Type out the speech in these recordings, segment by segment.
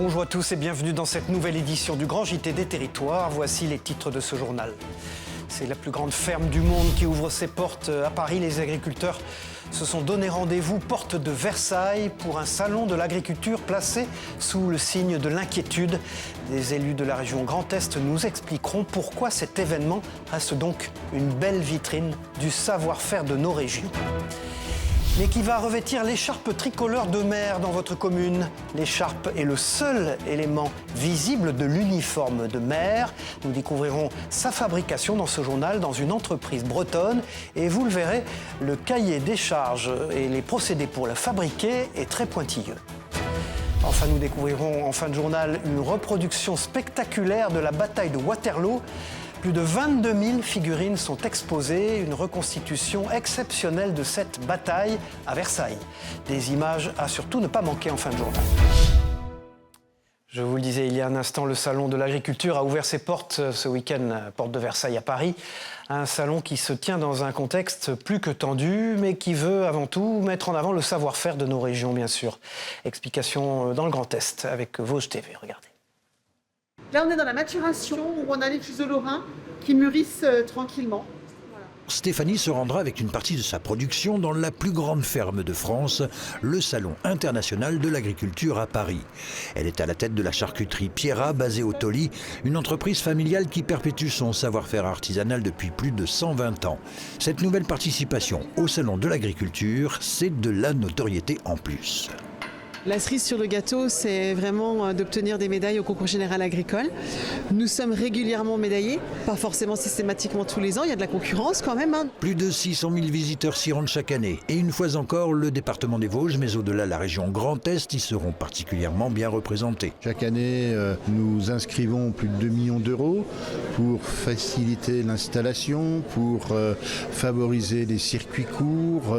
Bonjour à tous et bienvenue dans cette nouvelle édition du Grand JT des Territoires. Voici les titres de ce journal. C'est la plus grande ferme du monde qui ouvre ses portes à Paris. Les agriculteurs se sont donné rendez-vous porte de Versailles pour un salon de l'agriculture placé sous le signe de l'inquiétude. Des élus de la région Grand Est nous expliqueront pourquoi cet événement reste donc une belle vitrine du savoir-faire de nos régions. Mais qui va revêtir l'écharpe tricolore de maire dans votre commune? L'écharpe est le seul élément visible de l'uniforme de maire. Nous découvrirons sa fabrication dans ce journal dans une entreprise bretonne. Et vous le verrez, le cahier des charges et les procédés pour la fabriquer est très pointilleux. Enfin, nous découvrirons en fin de journal une reproduction spectaculaire de la bataille de Waterloo. Plus de 22 000 figurines sont exposées, une reconstitution exceptionnelle de cette bataille à Versailles. Des images à surtout ne pas manquer en fin de journal. Je vous le disais il y a un instant, le salon de l'agriculture a ouvert ses portes ce week-end à Porte de Versailles à Paris. Un salon qui se tient dans un contexte plus que tendu, mais qui veut avant tout mettre en avant le savoir-faire de nos régions, bien sûr. Explication dans le Grand Est avec Vosges TV, regardez. Là, on est dans la maturation où on a les fuseaux lorrains qui mûrissent tranquillement. Voilà. Stéphanie se rendra avec une partie de sa production dans la plus grande ferme de France, le Salon international de l'agriculture à Paris. Elle est à la tête de la charcuterie Pierrat, basée au Tauly, une entreprise familiale qui perpétue son savoir-faire artisanal depuis plus de 120 ans. Cette nouvelle participation au Salon de l'agriculture, c'est de la notoriété en plus. La cerise sur le gâteau, c'est vraiment d'obtenir des médailles au concours général agricole. Nous sommes régulièrement médaillés, pas forcément systématiquement tous les ans, il y a de la concurrence quand même. Plus de 600 000 visiteurs s'y rendent chaque année. Et une fois encore, le département des Vosges, mais au-delà la région Grand Est, y seront particulièrement bien représentés. Chaque année, nous inscrivons plus de 2 millions d'euros pour faciliter l'installation, pour favoriser les circuits courts,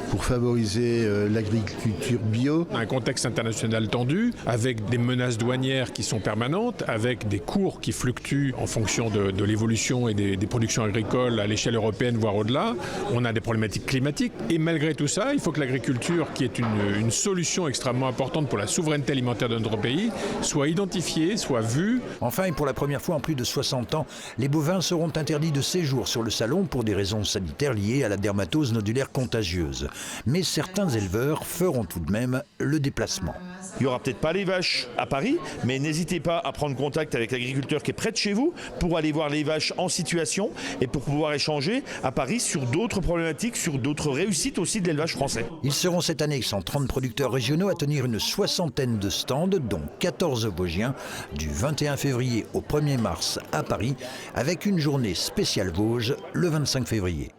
pour favoriser l'agriculture bio. Un contexte international tendu, avec des menaces douanières qui sont permanentes, avec des cours qui fluctuent en fonction de l'évolution et des productions agricoles à l'échelle européenne, voire au-delà. On a des problématiques climatiques. Et malgré tout ça, il faut que l'agriculture, qui est une solution extrêmement importante pour la souveraineté alimentaire de notre pays, soit identifiée, soit vue. Enfin, et pour la première fois en plus de 60 ans, les bovins seront interdits de séjour sur le salon pour des raisons sanitaires liées à la dermatose nodulaire contagieuse. Mais certains éleveurs feront tout de même le déplacement. Il n'y aura peut-être pas les vaches à Paris, mais n'hésitez pas à prendre contact avec l'agriculteur qui est près de chez vous pour aller voir les vaches en situation et pour pouvoir échanger à Paris sur d'autres problématiques, sur d'autres réussites aussi de l'élevage français. Ils seront cette année 130 producteurs régionaux à tenir une soixantaine de stands, dont 14 Vosgiens, du 21 février au 1er mars à Paris, avec une journée spéciale Vosges le 25 février.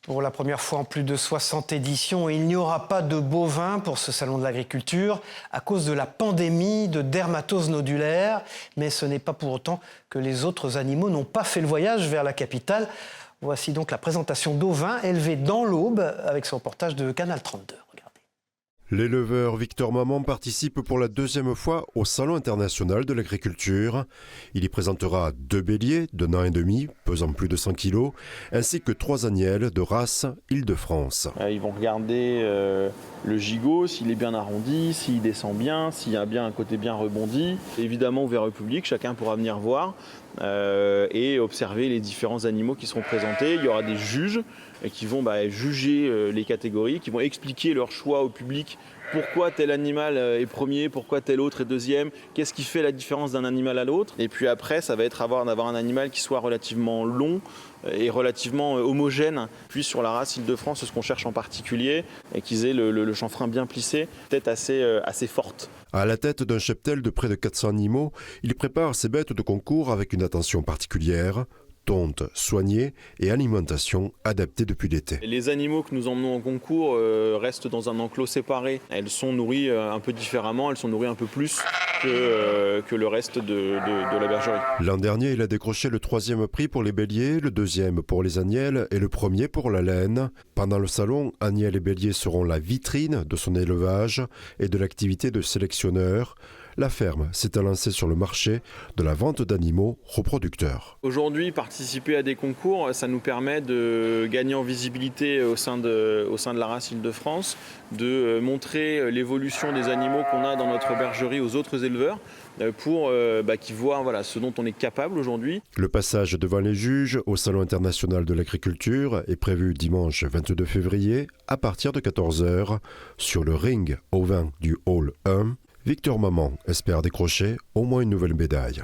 Pour la première fois en plus de 60 éditions, il n'y aura pas de bovins pour ce salon de l'agriculture à cause de la pandémie de dermatose nodulaire. Mais ce n'est pas pour autant que les autres animaux n'ont pas fait le voyage vers la capitale. Voici donc la présentation d'ovins élevés dans l'Aube avec ce reportage de Canal 32. L'éleveur Victor Maman participe pour la deuxième fois au Salon international de l'agriculture. Il y présentera 2 béliers d'un an et demi, pesant plus de 100 kg, ainsi que 3 agnelles de race Île-de-France. Ils vont regarder le gigot, s'il est bien arrondi, s'il descend bien, s'il y a bien un côté bien rebondi. Évidemment, ouvert au public, chacun pourra venir voir et observer les différents animaux qui seront présentés. Il y aura des juges qui vont juger les catégories, qui vont expliquer leur choix au public. Pourquoi tel animal est premier, pourquoi tel autre est deuxième, qu'est-ce qui fait la différence d'un animal à l'autre. Et puis après, ça va être d'avoir un animal qui soit relativement long et relativement homogène. Puis sur la race Île-de-France, ce qu'on cherche en particulier, et qu'ils aient le chanfrein bien plissé, tête assez forte. À la tête d'un cheptel de près de 400 animaux, il prépare ses bêtes de concours avec une attention particulière. Tonte, soignée et alimentation adaptée depuis l'été. Les animaux que nous emmenons en concours restent dans un enclos séparé. Elles sont nourries un peu différemment, elles sont nourries un peu plus que le reste de la bergerie. L'an dernier, il a décroché le 3e prix pour les béliers, le 2e pour les agnelles et le 1er pour la laine. Pendant le salon, agnelles et béliers seront la vitrine de son élevage et de l'activité de sélectionneur. la ferme s'était lancée sur le marché de la vente d'animaux reproducteurs. Aujourd'hui, participer à des concours, ça nous permet de gagner en visibilité au sein de la race Île-de-France, de montrer l'évolution des animaux qu'on a dans notre bergerie aux autres éleveurs pour qu'ils voient ce dont on est capable aujourd'hui. Le passage devant les juges au Salon international de l'agriculture est prévu dimanche 22 février à partir de 14h sur le ring au vin du Hall 1. Victor Maman espère décrocher au moins une nouvelle médaille.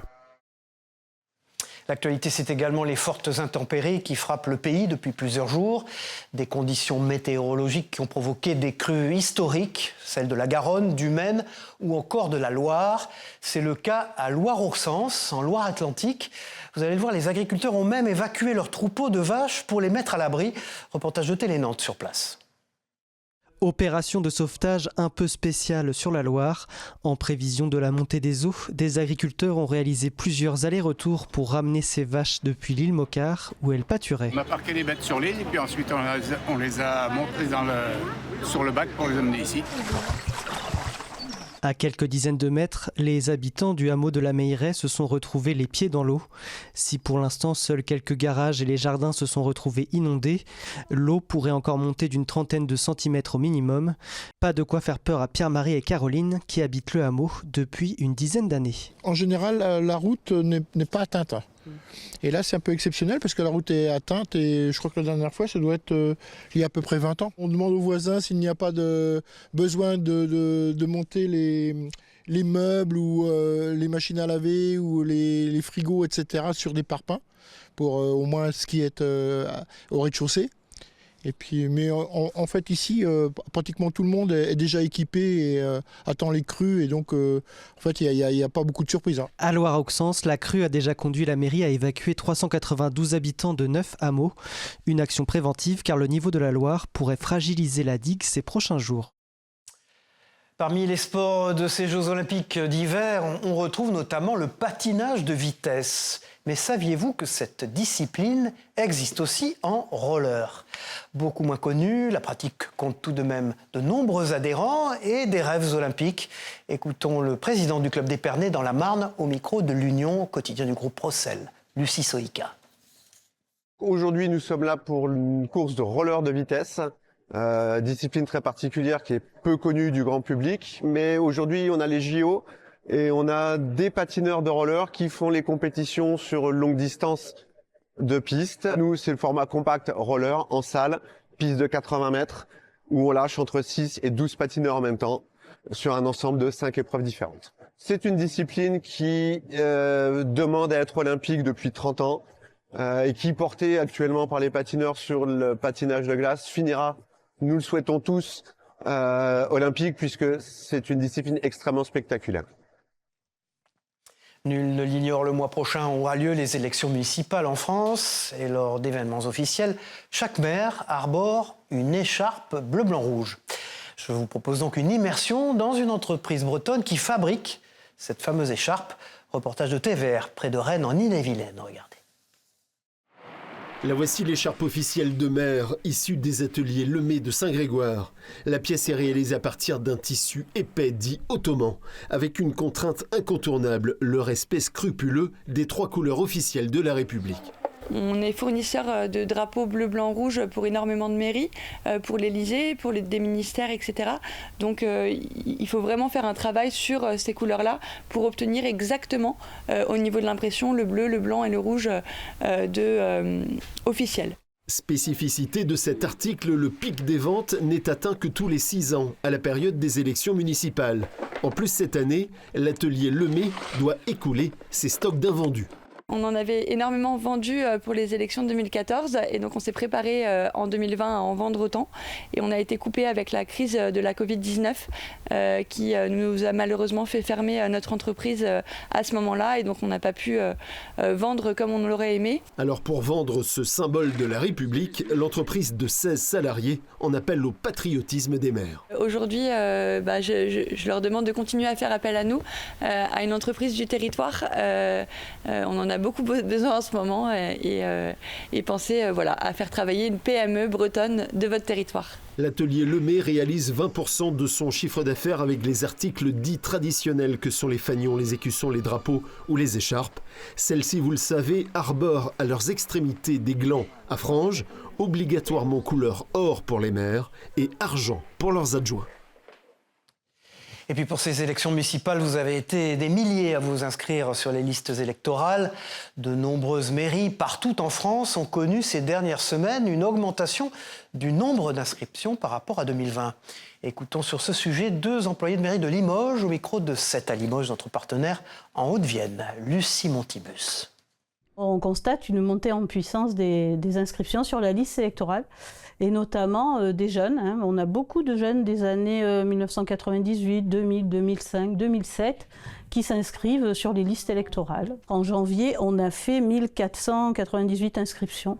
L'actualité, c'est également les fortes intempéries qui frappent le pays depuis plusieurs jours. Des conditions météorologiques qui ont provoqué des crues historiques, celles de la Garonne, du Maine ou encore de la Loire. C'est le cas à Loire-Auxence, en Loire-Atlantique. Vous allez le voir, les agriculteurs ont même évacué leurs troupeaux de vaches pour les mettre à l'abri. Reportage de Télé Nantes sur place. Opération de sauvetage un peu spéciale sur la Loire. En prévision de la montée des eaux, des agriculteurs ont réalisé plusieurs allers-retours pour ramener ces vaches depuis l'île Mocquard où elles pâturaient. On a parqué les bêtes sur l'île et puis ensuite on les a montées sur le bac pour les amener ici. À quelques dizaines de mètres, les habitants du hameau de la Meilleraie se sont retrouvés les pieds dans l'eau. Si pour l'instant seuls quelques garages et les jardins se sont retrouvés inondés, l'eau pourrait encore monter d'une trentaine de centimètres au minimum. Pas de quoi faire peur à Pierre-Marie et Caroline qui habitent le hameau depuis une dizaine d'années. En général, la route n'est pas atteinte. Et là, c'est un peu exceptionnel parce que la route est atteinte et je crois que la dernière fois, ça doit être il y a à peu près 20 ans. On demande aux voisins s'il n'y a pas de besoin de monter les meubles ou les machines à laver ou les frigos, etc. sur des parpaings pour au moins ce qui est au rez-de-chaussée. Et puis, mais en fait ici, pratiquement tout le monde est déjà équipé et attend les crues et donc en fait il n'y a pas beaucoup de surprises. À Loire-Auxence, la crue a déjà conduit la mairie à évacuer 392 habitants de 9 hameaux. Une action préventive car le niveau de la Loire pourrait fragiliser la digue ces prochains jours. Parmi les sports de ces Jeux Olympiques d'hiver, on retrouve notamment le patinage de vitesse. Mais saviez-vous que cette discipline existe aussi en roller ? Beaucoup moins connue, la pratique compte tout de même de nombreux adhérents et des rêves olympiques. Écoutons le président du club d'Épernay dans la Marne au micro de l'Union, quotidien du groupe Procel, Lucie Soïka. Aujourd'hui, nous sommes là pour une course de roller de vitesse. Discipline très particulière qui est peu connue du grand public, mais aujourd'hui on a les JO et on a des patineurs de roller qui font les compétitions sur longue distance de piste. Nous, c'est le format compact roller en salle, piste de 80 mètres, où on lâche entre 6 et 12 patineurs en même temps sur un ensemble de 5 épreuves différentes. C'est une discipline qui demande à être olympique depuis 30 ans et qui, portée actuellement par les patineurs sur le patinage de glace, finira, nous le souhaitons tous, olympique, puisque c'est une discipline extrêmement spectaculaire. Nul ne l'ignore, le mois prochain aura lieu les élections municipales en France. Et lors d'événements officiels, chaque maire arbore une écharpe bleu-blanc-rouge. Je vous propose donc une immersion dans une entreprise bretonne qui fabrique cette fameuse écharpe. Reportage de TVR près de Rennes en Ille-et-Vilaine. Regardez. La voici l'écharpe officielle de maire, issue des ateliers Lemay de Saint-Grégoire. La pièce est réalisée à partir d'un tissu épais dit ottoman, avec une contrainte incontournable, le respect scrupuleux des 3 couleurs officielles de la République. On est fournisseur de drapeaux bleu, blanc, rouge pour énormément de mairies, pour l'Élysée, pour des ministères, etc. Donc il faut vraiment faire un travail sur ces couleurs-là pour obtenir exactement au niveau de l'impression le bleu, le blanc et le rouge officiel. Spécificité de cet article, le pic des ventes n'est atteint que tous les 6 ans, à la période des élections municipales. En plus, cette année, l'atelier Lemay doit écouler ses stocks d'invendus. On en avait énormément vendu pour les élections de 2014 et donc on s'est préparé en 2020 à en vendre autant. Et on a été coupé avec la crise de la Covid-19 qui nous a malheureusement fait fermer notre entreprise à ce moment-là. Et donc on n'a pas pu vendre comme on l'aurait aimé. Alors pour vendre ce symbole de la République, l'entreprise de 16 salariés en appelle au patriotisme des maires. Aujourd'hui, je leur demande de continuer à faire appel à nous, à une entreprise du territoire. On en a a beaucoup besoin en ce moment et pensez à faire travailler une PME bretonne de votre territoire. L'atelier Lemay réalise 20% de son chiffre d'affaires avec les articles dits traditionnels que sont les fanions, les écussons, les drapeaux ou les écharpes. Celles-ci, vous le savez, arborent à leurs extrémités des glands à franges, obligatoirement couleur or pour les maires et argent pour leurs adjoints. Et puis pour ces élections municipales, vous avez été des milliers à vous inscrire sur les listes électorales. De nombreuses mairies partout en France ont connu ces dernières semaines une augmentation du nombre d'inscriptions par rapport à 2020. Écoutons sur ce sujet 2 employés de mairie de Limoges au micro de 7 à Limoges, notre partenaire en Haute-Vienne, Lucie Montibus. On constate une montée en puissance des inscriptions sur la liste électorale et notamment des jeunes. On a beaucoup de jeunes des années 1998, 2000, 2005, 2007 qui s'inscrivent sur les listes électorales. En janvier, on a fait 1498 inscriptions.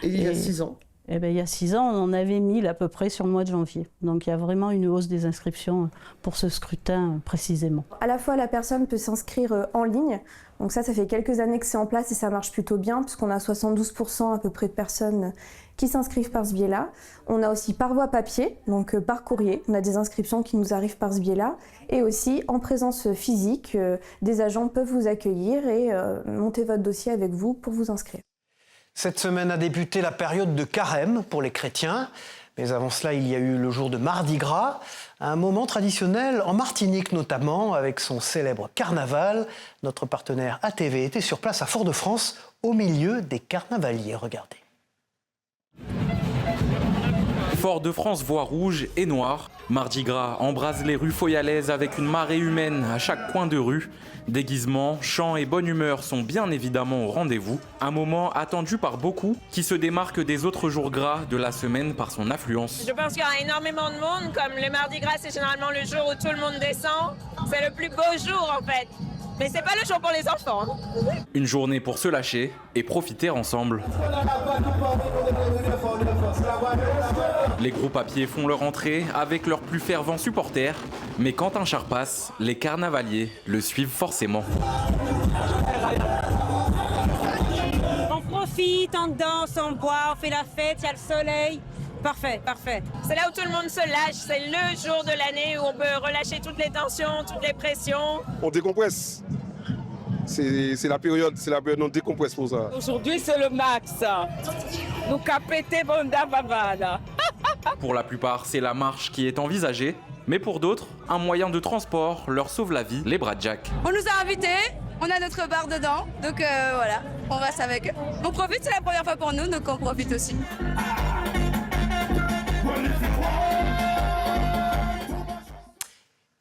Et il y a 6 ans il y a 6 ans, on en avait 1000 à peu près sur le mois de janvier. Donc il y a vraiment une hausse des inscriptions pour ce scrutin précisément. À la fois, la personne peut s'inscrire en ligne. Donc ça fait quelques années que c'est en place et ça marche plutôt bien puisqu'on a 72% à peu près de personnes qui s'inscrivent par ce biais-là. On a aussi par voie papier, donc par courrier. On a des inscriptions qui nous arrivent par ce biais-là. Et aussi en présence physique, des agents peuvent vous accueillir et monter votre dossier avec vous pour vous inscrire. Cette semaine a débuté la période de carême pour les chrétiens. Mais avant cela, il y a eu le jour de Mardi Gras, un moment traditionnel en Martinique notamment, avec son célèbre carnaval. Notre partenaire ATV était sur place à Fort-de-France, au milieu des carnavaliers. Regardez. Fort-de-France voit rouge et noir. Mardi Gras embrase les rues foyalaises avec une marée humaine à chaque coin de rue. Déguisements, chants et bonne humeur sont bien évidemment au rendez-vous. Un moment attendu par beaucoup qui se démarque des autres jours gras de la semaine par son affluence. Je pense qu'il y aura énormément de monde. Comme le Mardi Gras, c'est généralement le jour où tout le monde descend. C'est le plus beau jour en fait. Mais c'est pas le jour pour les enfants. Une journée pour se lâcher et profiter ensemble. Les groupes à pied font leur entrée avec leurs plus fervents supporters. Mais quand un char passe, les carnavaliers le suivent forcément. On profite, on danse, on boit, on fait la fête, il y a le soleil. Parfait, parfait. C'est là où tout le monde se lâche. C'est le jour de l'année où on peut relâcher toutes les tensions, toutes les pressions. On décompresse. C'est la période où on décompresse pour ça. Aujourd'hui, c'est le max. Nous capéter bonda babada. Pour la plupart, c'est la marche qui est envisagée. Mais pour d'autres, un moyen de transport leur sauve la vie, les bras de Jack. On nous a invités, on a notre bar dedans, donc voilà, on reste avec eux. On profite, c'est la première fois pour nous, donc on profite aussi.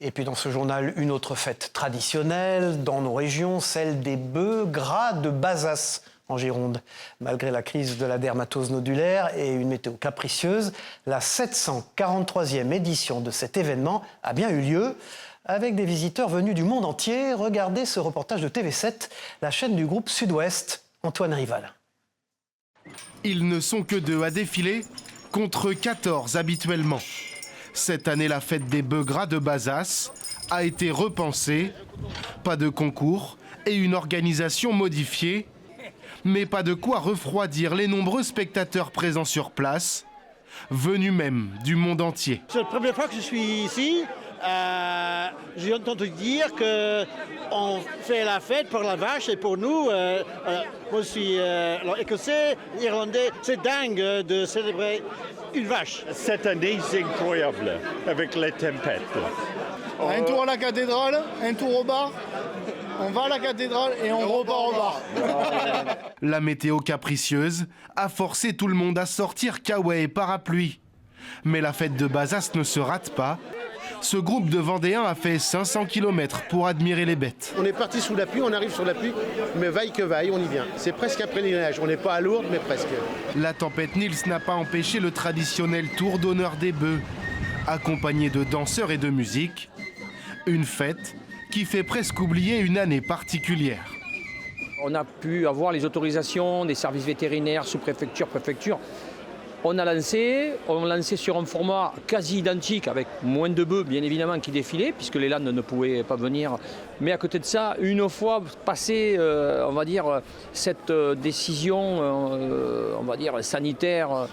Et puis dans ce journal, une autre fête traditionnelle dans nos régions, celle des bœufs gras de Bazas en Gironde. Malgré la crise de la dermatose nodulaire et une météo capricieuse, la 743e édition de cet événement a bien eu lieu. Avec des visiteurs venus du monde entier, regardez ce reportage de TV7, la chaîne du groupe Sud-Ouest, Antoine Rival. Ils ne sont que 2 à défiler, contre 14 habituellement. Cette année, la fête des bœufs gras de Bazas a été repensée. Pas de concours et une organisation modifiée. Mais pas de quoi refroidir les nombreux spectateurs présents sur place, venus même du monde entier. C'est la première fois que je suis ici. J'ai entendu dire qu'on fait la fête pour la vache et pour nous, moi je suis écossais, irlandais, c'est dingue de célébrer une vache. Cette année, c'est incroyable avec les tempêtes. Un tour à la cathédrale, un tour au bar. On va à la cathédrale et on repart au bar. La météo capricieuse a forcé tout le monde à sortir caouet et parapluie. Mais la fête de Bazas ne se rate pas. Ce groupe de Vendéens a fait 500 km pour admirer les bêtes. On est parti sous la pluie, on arrive sur la pluie, mais vaille que vaille, on y vient. C'est presque un pèlerinage, on n'est pas à Lourdes, mais presque. La tempête Nils n'a pas empêché le traditionnel tour d'honneur des bœufs, accompagné de danseurs et de musique. Une fête qui fait presque oublier une année particulière. On a pu avoir les autorisations des services vétérinaires, sous-préfecture, préfecture. on lançait sur un format quasi identique avec moins de bœufs bien évidemment qui défilaient puisque les landes ne pouvaient pas venir. Mais à côté de ça, une fois passé, on va dire, cette décision, on va dire, sanitaire,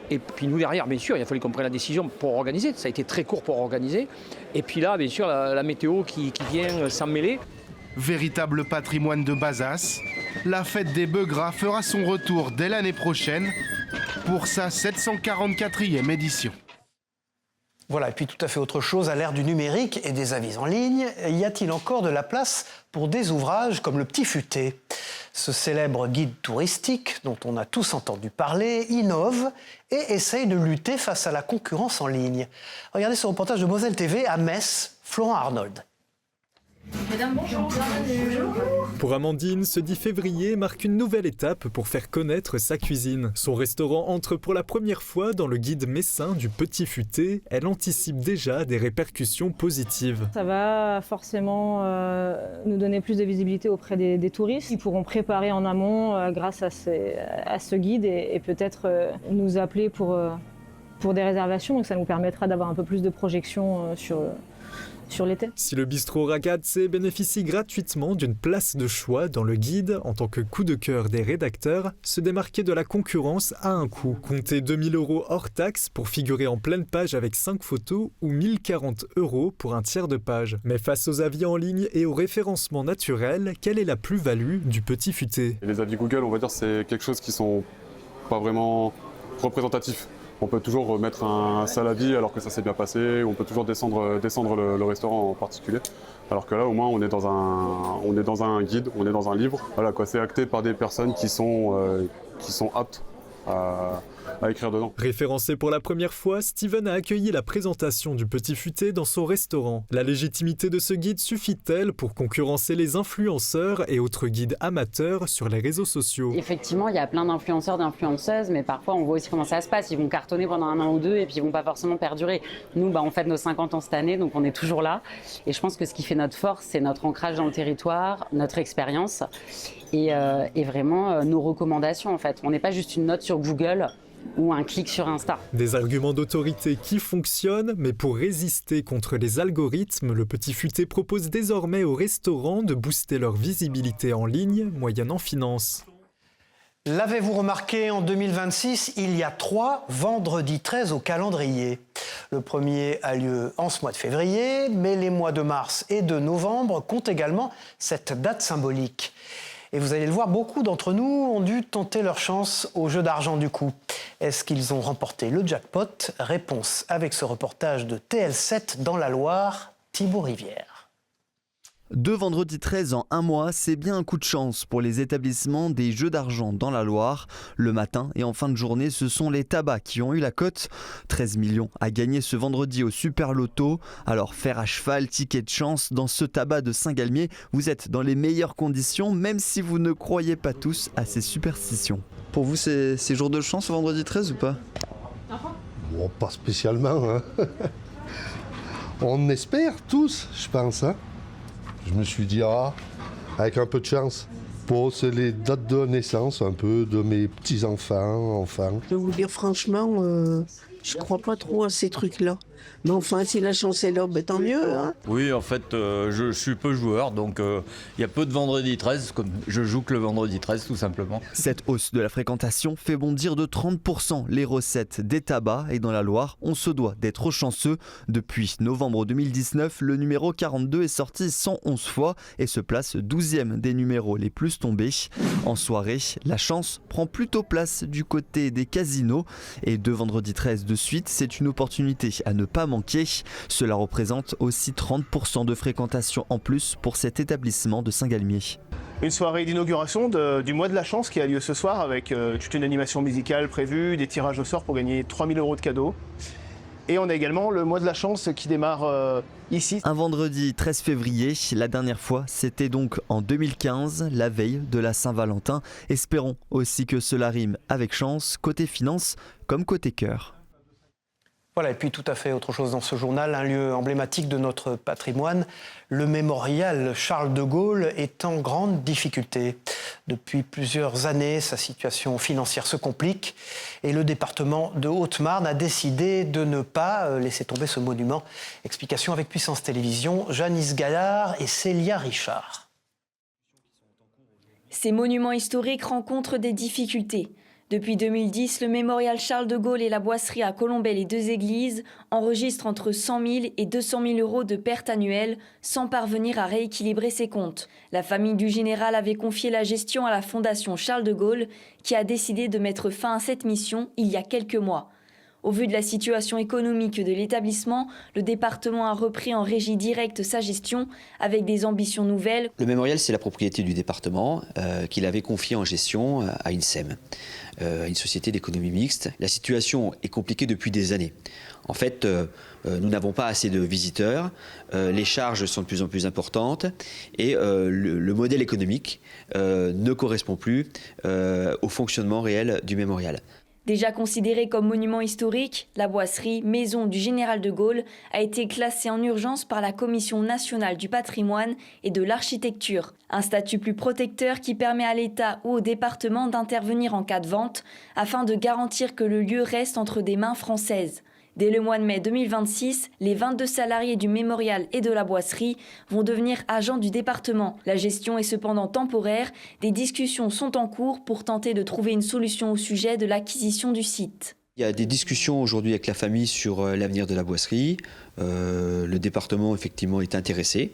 et puis nous derrière, bien sûr, il a fallu qu'on prenne la décision pour organiser. Ça a été très court pour organiser. Et puis là, bien sûr, la météo qui vient s'en mêler. Véritable patrimoine de Bazas, la fête des bœufs gras fera son retour dès l'année prochaine pour sa 744e édition. Voilà, et puis tout à fait autre chose, à l'ère du numérique et des avis en ligne, y a-t-il encore de la place pour des ouvrages comme Le Petit Futé ? Ce célèbre guide touristique, dont on a tous entendu parler, innove et essaye de lutter face à la concurrence en ligne. Regardez ce reportage de Moselle TV à Metz, Florent Arnold. Madame, bonjour. Pour Amandine, ce 10 février marque une nouvelle étape pour faire connaître sa cuisine. Son restaurant entre pour la première fois dans le guide messin du Petit Futé. Elle anticipe déjà des répercussions positives. Ça va forcément nous donner plus de visibilité auprès des touristes. Ils pourront préparer en amont grâce à ce guide et peut-être nous appeler pour des réservations. Donc ça nous permettra d'avoir un peu plus de projection sur l'été. Si le bistrot Ragazze bénéficie gratuitement d'une place de choix dans le guide en tant que coup de cœur des rédacteurs, se démarquer de la concurrence a un coût. Comptez 2 000 € hors taxe pour figurer en pleine page avec 5 photos ou 1 040 € pour un tiers de page. Mais face aux avis en ligne et au référencement naturel, quelle est la plus-value du Petit Futé ? Les avis Google, on va dire, c'est quelque chose qui sont pas vraiment représentatifs. On peut toujours mettre un sale avis alors que ça s'est bien passé, on peut toujours descendre le restaurant en particulier. Alors que là, au moins, on est dans un guide, on est dans un livre. Voilà, quoi, c'est acté par des personnes qui sont aptes à écrire dedans. Référencé pour la première fois, Steven a accueilli la présentation du Petit Futé dans son restaurant. La légitimité de ce guide suffit-elle pour concurrencer les influenceurs et autres guides amateurs sur les réseaux sociaux ? Effectivement, il y a plein d'influenceurs, d'influenceuses, mais parfois on voit aussi comment ça se passe. Ils vont cartonner pendant 1 an ou 2 et puis ils vont pas forcément perdurer. Nous, on fête nos 50 ans cette année, donc on est toujours là. Et je pense que ce qui fait notre force, c'est notre ancrage dans le territoire, notre expérience et vraiment nos recommandations en fait. On n'est pas juste une note sur Google ou un clic sur Insta. Des arguments d'autorité qui fonctionnent, mais pour résister contre les algorithmes, le Petit Futé propose désormais aux restaurants de booster leur visibilité en ligne, moyennant finance. L'avez-vous remarqué, en 2026, il y a 3 vendredis 13 au calendrier. Le premier a lieu en ce mois de février, mais les mois de mars et de novembre comptent également cette date symbolique. Et vous allez le voir, beaucoup d'entre nous ont dû tenter leur chance au jeu d'argent du coup. Est-ce qu'ils ont remporté le jackpot ? Réponse avec ce reportage de TL7 dans la Loire, Thibaut Rivière. 2 vendredis 13 en 1 mois, c'est bien un coup de chance pour les établissements des jeux d'argent dans la Loire. Le matin et en fin de journée, ce sont les tabacs qui ont eu la cote. 13 millions à gagner ce vendredi au Super Loto. Alors fer à cheval, ticket de chance, dans ce tabac de Saint-Galmier, vous êtes dans les meilleures conditions, même si vous ne croyez pas tous à ces superstitions. Pour vous, c'est jour de chance au vendredi 13 ou pas ? Bon, pas spécialement. Hein. On espère tous, je pense. Hein. Je me suis dit, avec un peu de chance. Bon, c'est les dates de naissance un peu de mes petits-enfants, enfants. Je vais vous dire franchement, je crois pas trop à ces trucs-là. Mais enfin, si la chance est là, tant mieux. Hein. Oui, en fait, je suis peu joueur, donc il y a peu de vendredi 13, comme je joue que le vendredi 13, tout simplement. Cette hausse de la fréquentation fait bondir de 30% les recettes des tabacs. Et dans la Loire, on se doit d'être chanceux. Depuis novembre 2019, le numéro 42 est sorti 111 fois et se place 12e des numéros les plus tombés. En soirée, la chance prend plutôt place du côté des casinos. Et 2 vendredis 13 de suite, c'est une opportunité à ne pas manquer. Cela représente aussi 30% de fréquentation en plus pour cet établissement de Saint-Galmier. Une soirée d'inauguration du mois de la chance qui a lieu ce soir avec toute une animation musicale prévue, des tirages au sort pour gagner 3 000 € de cadeaux. Et on a également le mois de la chance qui démarre ici. Un vendredi 13 février, la dernière fois c'était donc en 2015, la veille de la Saint-Valentin. Espérons aussi que cela rime avec chance, côté finance comme côté cœur. Voilà, et puis tout à fait autre chose dans ce journal, un lieu emblématique de notre patrimoine, le mémorial Charles de Gaulle est en grande difficulté. Depuis plusieurs années, sa situation financière se complique et le département de Haute-Marne a décidé de ne pas laisser tomber ce monument. Explication avec Puissance Télévisions, Janice Gallard et Célia Richard. Ces monuments historiques rencontrent des difficultés. Depuis 2010, le mémorial Charles de Gaulle et la boisserie à Colombey-les-Deux-Églises enregistrent entre 100 000 et 200 000 euros de pertes annuelles sans parvenir à rééquilibrer ses comptes. La famille du général avait confié la gestion à la Fondation Charles de Gaulle qui a décidé de mettre fin à cette mission il y a quelques mois. Au vu de la situation économique de l'établissement, le département a repris en régie directe sa gestion avec des ambitions nouvelles. Le mémorial, c'est la propriété du département qu'il avait confié en gestion à INSEM, une société d'économie mixte. La situation est compliquée depuis des années. En fait, nous n'avons pas assez de visiteurs, les charges sont de plus en plus importantes et le modèle économique ne correspond plus au fonctionnement réel du mémorial. Déjà considérée comme monument historique, la boisserie, maison du général de Gaulle, a été classée en urgence par la Commission nationale du patrimoine et de l'architecture. Un statut plus protecteur qui permet à l'État ou au département d'intervenir en cas de vente, afin de garantir que le lieu reste entre des mains françaises. Dès le mois de mai 2026, les 22 salariés du mémorial et de la boisserie vont devenir agents du département. La gestion est cependant temporaire. Des discussions sont en cours pour tenter de trouver une solution au sujet de l'acquisition du site. Il y a des discussions aujourd'hui avec la famille sur l'avenir de la boisserie. Le département, effectivement, est intéressé.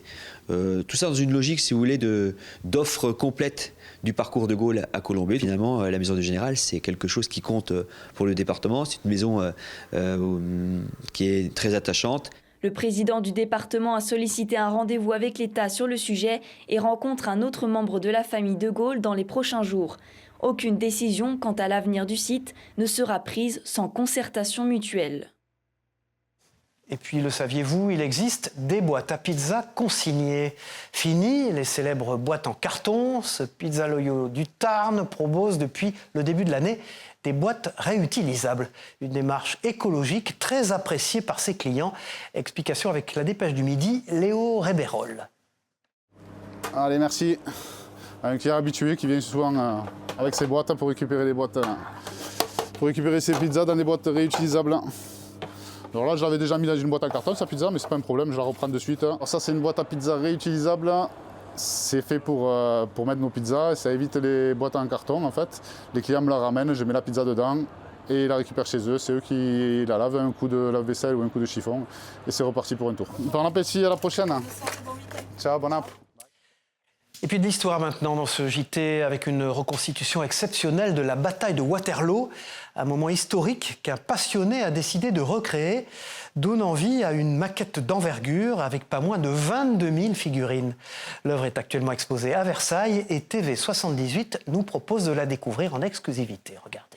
Tout ça dans une logique, si vous voulez, d'offre complète du parcours de Gaulle à Colombey. Finalement, la maison du général, c'est quelque chose qui compte pour le département. C'est une maison qui est très attachante. Le président du département a sollicité un rendez-vous avec l'État sur le sujet et rencontre un autre membre de la famille de Gaulle dans les prochains jours. Aucune décision quant à l'avenir du site ne sera prise sans concertation mutuelle. Et puis, le saviez-vous, il existe des boîtes à pizza consignées. Fini les célèbres boîtes en carton, ce Pizzaloio du Tarn propose depuis le début de l'année des boîtes réutilisables. Une démarche écologique très appréciée par ses clients. Explication avec la dépêche du midi, Léo Rébérol. Allez, merci. Un client habitué qui vient souvent avec ses boîtes pour récupérer des boîtes, pour récupérer ses pizzas dans des boîtes réutilisables. Alors là, je l'avais déjà mis dans une boîte à carton, sa pizza, mais c'est pas un problème, je la reprends de suite. Alors ça, c'est une boîte à pizza réutilisable. C'est fait pour mettre nos pizzas et ça évite les boîtes en carton en fait. Les clients me la ramènent, je mets la pizza dedans et ils la récupèrent chez eux. C'est eux qui la lavent, un coup de lave-vaisselle ou un coup de chiffon et c'est reparti pour un tour. Bon appétit, à la prochaine. Ciao, bon app. Et puis de l'histoire maintenant dans ce JT avec une reconstitution exceptionnelle de la bataille de Waterloo, un moment historique qu'un passionné a décidé de recréer, donnant vie à une maquette d'envergure avec pas moins de 22 000 figurines. L'œuvre est actuellement exposée à Versailles et TV78 nous propose de la découvrir en exclusivité. Regardez.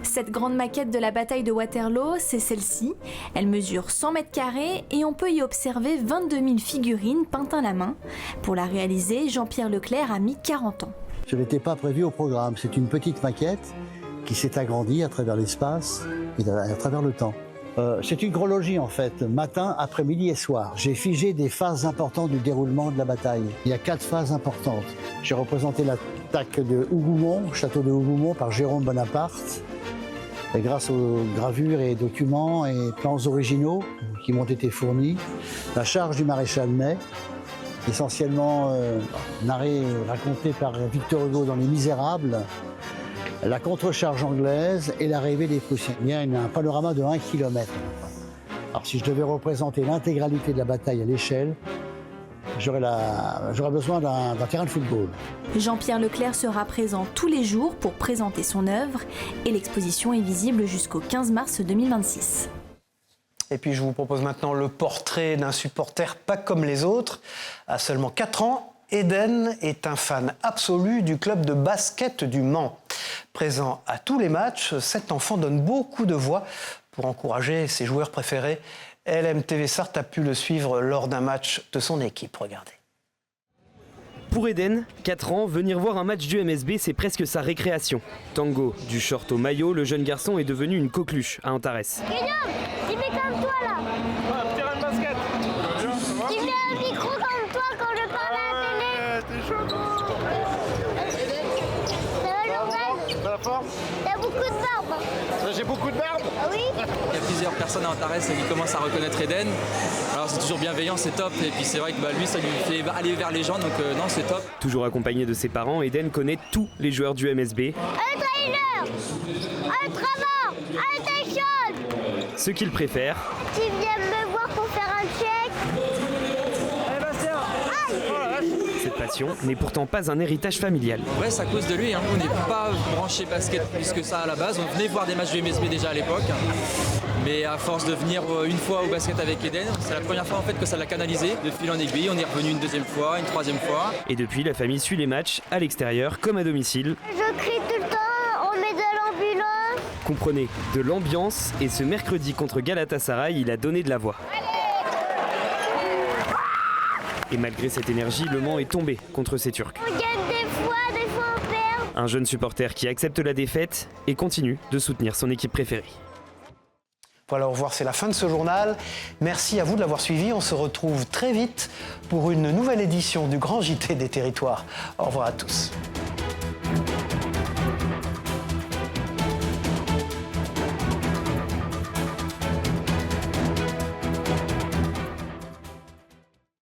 Cette grande maquette de la bataille de Waterloo, c'est celle-ci. Elle mesure 100 mètres carrés et on peut y observer 22 000 figurines peintes à la main. Pour la réaliser, Jean-Pierre Leclerc a mis 40 ans. Ce n'était pas prévu au programme. C'est une petite maquette qui s'est agrandie à travers l'espace et à travers le temps. C'est une chronologie en fait, matin, après-midi et soir. J'ai figé des phases importantes du déroulement de la bataille. Il y a 4 phases importantes. J'ai représenté l'attaque de Hougoumont, château de Hougoumont par Jérôme Bonaparte. Et grâce aux gravures et documents et plans originaux qui m'ont été fournis, la charge du maréchal Ney, essentiellement racontée par Victor Hugo dans Les Misérables, la contre-charge anglaise et l'arrivée des Prussiens. Il y a un panorama de 1 km. Alors si je devais représenter l'intégralité de la bataille à l'échelle, j'aurais besoin d'un terrain de football. Jean-Pierre Leclerc sera présent tous les jours pour présenter son œuvre et l'exposition est visible jusqu'au 15 mars 2026. Et puis je vous propose maintenant le portrait d'un supporter pas comme les autres. À seulement 4 ans, Eden est un fan absolu du club de basket du Mans. Présent à tous les matchs, cet enfant donne beaucoup de voix pour encourager ses joueurs préférés. LMTV Sarthe a pu le suivre lors d'un match de son équipe. Regardez. Pour Eden, 4 ans, venir voir un match du MSB, c'est presque sa récréation. Tango, du short au maillot, le jeune garçon est devenu une coqueluche à Antares. Guillaume, il fait comme toi là. Terrain de basket. Il met un micro comme toi quand je parle à la télé. T'es chaud toi. Ça va Jordan? Ça va fort? T'as beaucoup de barbe. J'ai beaucoup de barbe? Ah oui? Il y a plusieurs personnes à Antares qui commencent à reconnaître Eden. Alors c'est toujours bienveillant, c'est top. Et puis c'est vrai que lui, ça lui fait aller vers les gens, donc non, c'est top. Toujours accompagné de ses parents, Eden connaît tous les joueurs du MSB. Un trailer, un travail, un station. Ce qu'il préfère. Tu viens me voir pour faire un check. Allez Bastien. Cette passion n'est pourtant pas un héritage familial. Ouais, c'est à cause de lui. On n'est pas branché basket plus que ça à la base. On venait voir des matchs du MSB déjà à l'époque. Mais à force de venir une fois au basket avec Eden, c'est la première fois en fait que ça l'a canalisé. De fil en aiguille, on est revenu une deuxième fois, une troisième fois. Et depuis, la famille suit les matchs à l'extérieur comme à domicile. Je crie tout le temps, on met de l'ambulance. Comprenez, de l'ambiance, et ce mercredi contre Galatasaray, il a donné de la voix. Et malgré cette énergie, Le Mans est tombé contre ces Turcs. On gagne des fois on perd. Un jeune supporter qui accepte la défaite et continue de soutenir son équipe préférée. Voilà, au revoir, c'est la fin de ce journal. Merci à vous de l'avoir suivi. On se retrouve très vite pour une nouvelle édition du Grand JT des Territoires. Au revoir à tous.